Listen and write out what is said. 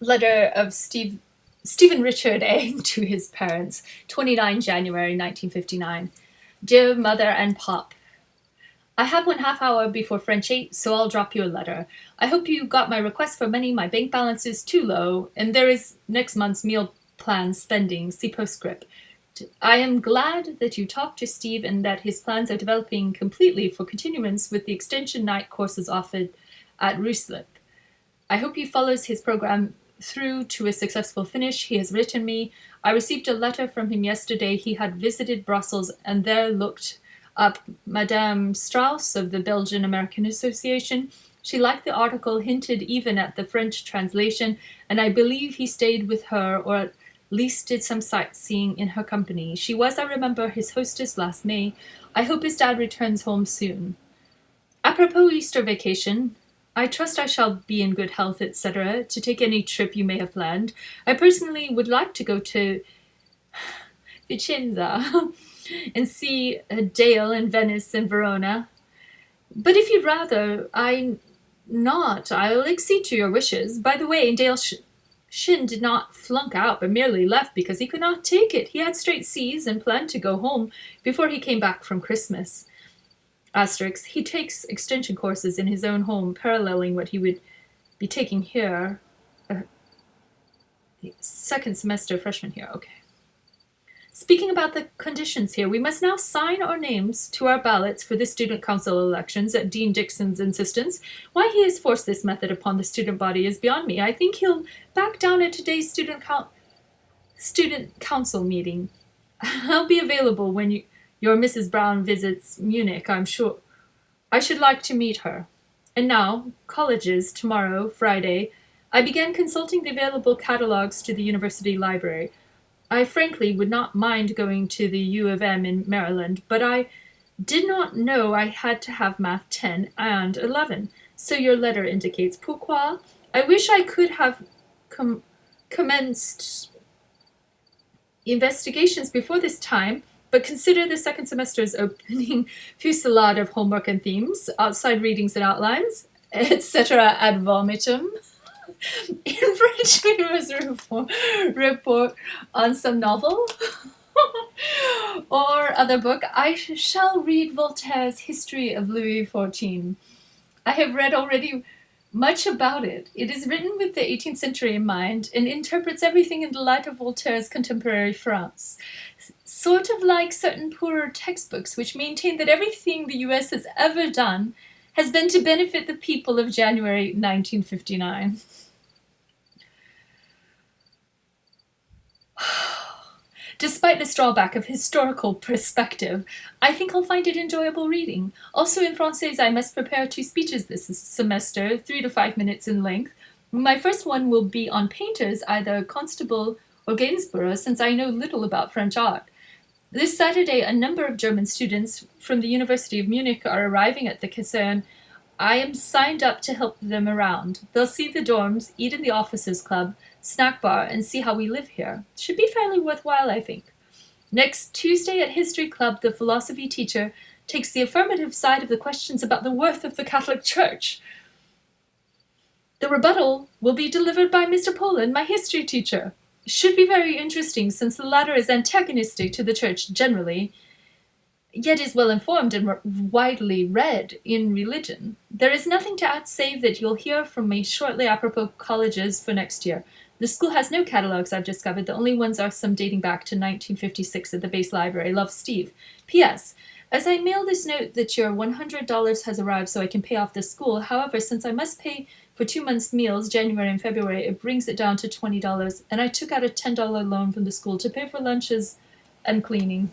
Letter of Stephen Richard Eng to his parents, 29 January 1959. Dear Mother and Pop, I have 1/2 hour before French 8, so I'll drop you a letter. I hope you got my request for money. My bank balance is too low, and there is next month's meal plan spending. See postscript. I am glad that you talked to Steve and that his plans are developing completely for continuance with the extension night courses offered at Ruislip. I hope he follows his program through to a successful finish. He has written me. I received a letter from him yesterday. He had visited Brussels and there looked up Madame Strauss of the Belgian American Association. She liked the article, hinted even at the French translation, and I believe he stayed with her or at least did some sightseeing in her company. She was, I remember, his hostess last May. I hope his dad returns home soon. Apropos Easter vacation, I trust I shall be in good health, etc., to take any trip you may have planned. I personally would like to go to Vicenza and see Dale in Venice and Verona. But if you'd rather I'll accede to your wishes. By the way, Dale Shin did not flunk out, but merely left because he could not take it. He had straight C's and planned to go home before he came back from Christmas. Asterisk, he takes extension courses in his own home, paralleling what he would be taking here. Second semester freshman here, okay. Speaking about the conditions here, we must now sign our names to our ballots for the student council elections at Dean Dixon's insistence. Why he has forced this method upon the student body is beyond me. I think he'll back down at today's student council meeting. I'll be available when your Mrs. Brown visits Munich, I'm sure. I should like to meet her. And now, colleges, tomorrow, Friday. I began consulting the available catalogues to the university library. I frankly would not mind going to the U of M in Maryland, but I did not know I had to have Math 10 and 11. So your letter indicates. Pourquoi? I wish I could have commenced investigations before this time, but consider the second semester's opening fusillade of homework and themes, outside readings and outlines, etc. ad vomitum. In French, we must report on some novel or other book. I shall read Voltaire's History of Louis XIV. I have read already much about it. It is written with the 18th century in mind and interprets everything in the light of Voltaire's contemporary France. Sort of like certain poorer textbooks which maintain that everything the US has ever done has been to benefit the people of January 1959. Despite this drawback of historical perspective, I think I'll find it enjoyable reading. Also in Français, I must prepare 2 speeches this semester, 3 to 5 minutes in length. My first one will be on painters, either Constable or Gainsborough, since I know little about French art. This Saturday, a number of German students from the University of Munich are arriving at the Kaserne. I am signed up to help them around. They'll see the dorms, eat in the officers' club, snack bar, and see how we live here. Should be fairly worthwhile, I think. Next Tuesday at History Club, the philosophy teacher takes the affirmative side of the questions about the worth of the Catholic Church. The rebuttal will be delivered by Mr. Poland, my history teacher. Should be very interesting, since the latter is antagonistic to the Church generally, yet is well informed and widely read in religion. There is nothing to add save that you'll hear from me shortly apropos colleges for next year. The school has no catalogues, I've discovered. The only ones are some dating back to 1956 at the base library. Love, Steve. P.S. As I mail this note that your $100 has arrived so I can pay off the school. However, since I must pay for 2 months' meals, January and February, it brings it down to $20, and I took out a $10 loan from the school to pay for lunches and cleaning.